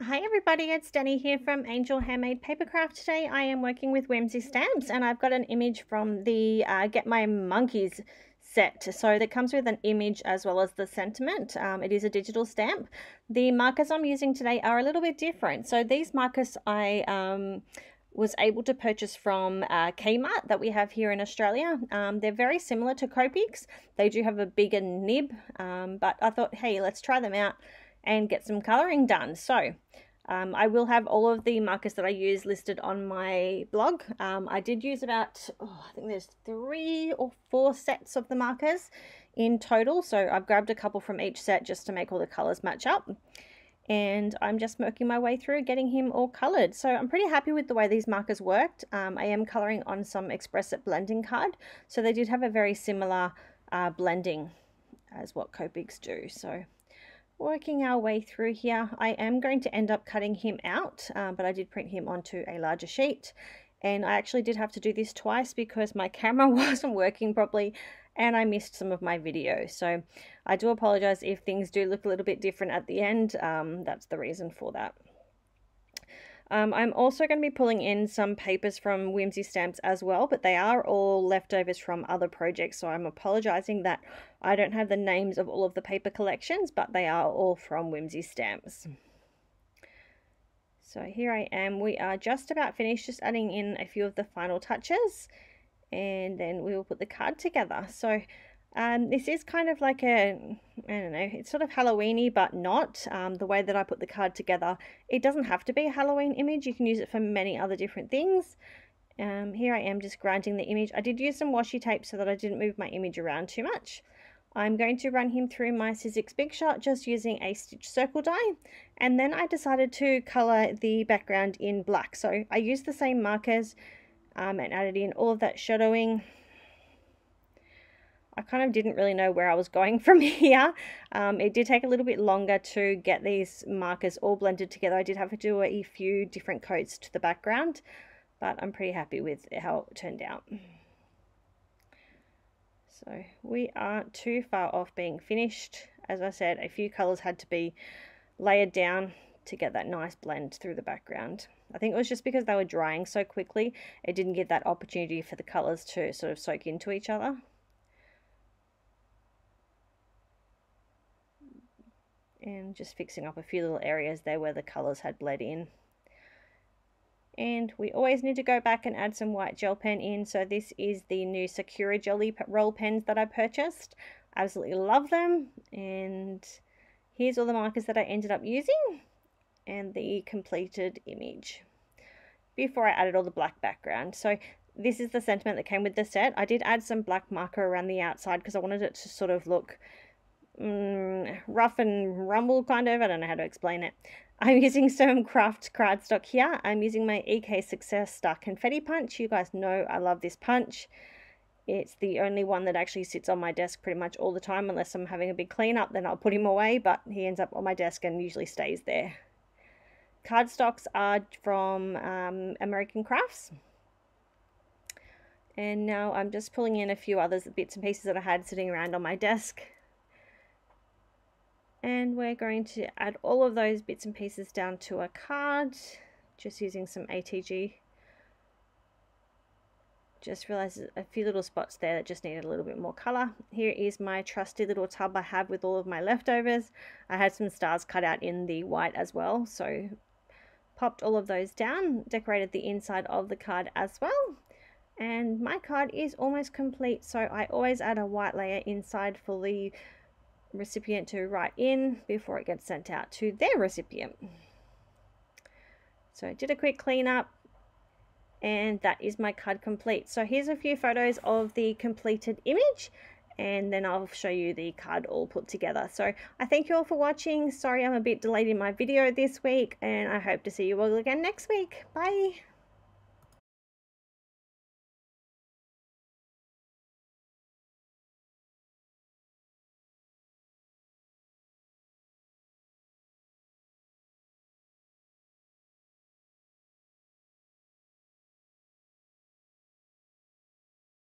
Hi everybody, it's Danny here from Angel Handmade Papercraft. Today I am working with Whimsy stamps and I've got an image from the Get My Monkeys set. So that comes with an image as well as the sentiment. It is a digital stamp. The markers I'm using today are a little bit different. So these markers I was able to purchase from Kmart that we have here in Australia. They're very similar to Copic's. They do have a bigger nib, but I thought, hey, let's try them out and get some colouring done. So I will have all of the markers that I use listed on my blog. I did use about, I think there's 3 or 4 sets of the markers in total. So I've grabbed a couple from each set just to make all the colours match up. And I'm just working my way through getting him all coloured. So I'm pretty happy with the way these markers worked. I am colouring on some Express It blending card. So they did have a very similar blending as what Copics do. So working our way through here. I am going to end up cutting him out, but I did print him onto a larger sheet. And I actually did have to do this twice because my camera wasn't working properly and I missed some of my video. So I do apologize if things do look a little bit different at the end. That's the reason for that. I'm also going to be pulling in some papers from Whimsy stamps as well, but they are all leftovers from other projects, so I'm apologizing that I don't have the names of all of the paper collections, but they are all from Whimsy stamps. So here I am. We are just about finished, just adding in a few of the final touches, and then we will put the card together. So this is kind of like a, I don't know, it's sort of Halloween-y, but not. The way that I put the card together, it doesn't have to be a Halloween image. You can use it for many other different things. Here I am just grinding the image. I did use some washi tape so that I didn't move my image around too much. I'm going to run him through my Sizzix Big Shot just using a stitch circle die, and then I decided to colour the background in black. So I used the same markers and added in all of that shadowing. I kind of didn't really know where I was going from here. It did take a little bit longer to get these markers all blended together. I did have to do a few different coats to the background, but I'm pretty happy with how it turned out. So we aren't too far off being finished. As I said, a few colours had to be layered down to get that nice blend through the background. I think it was just because they were drying so quickly, it didn't give that opportunity for the colours to sort of soak into each other. And just fixing up a few little areas there where the colours had bled in. And we always need to go back and add some white gel pen in. So this is the new Sakura Jelly roll pens that I purchased. I absolutely love them. And here's all the markers that I ended up using and the completed image before I added all the black background. So this is the sentiment that came with the set. I did add some black marker around the outside because I wanted it to sort of look rough and rumble, kind of. I don't know how to explain it. I'm using some craft cardstock here. I'm using my EK Success Star Confetti Punch. You guys know I love this punch. It's the only one that actually sits on my desk pretty much all the time, unless I'm having a big cleanup, then I'll put him away, but he ends up on my desk and usually stays there. Cardstocks are from American Crafts. And now I'm just pulling in a few other bits and pieces that I had sitting around on my desk. And we're going to add all of those bits and pieces down to a card, just using some ATG. Just realized a few little spots there that just needed a little bit more color. Here is my trusty little tub I have with all of my leftovers. I had some stars cut out in the white as well, so popped all of those down, decorated the inside of the card as well. And my card is almost complete, so I always add a white layer inside for the recipient to write in before it gets sent out to their recipient. So I did a quick cleanup and that is my card complete. So here's a few photos of the completed image and then I'll show you the card all put together. So I thank you all for watching. Sorry I'm a bit delayed in my video this week and I hope to see you all again next week. Bye.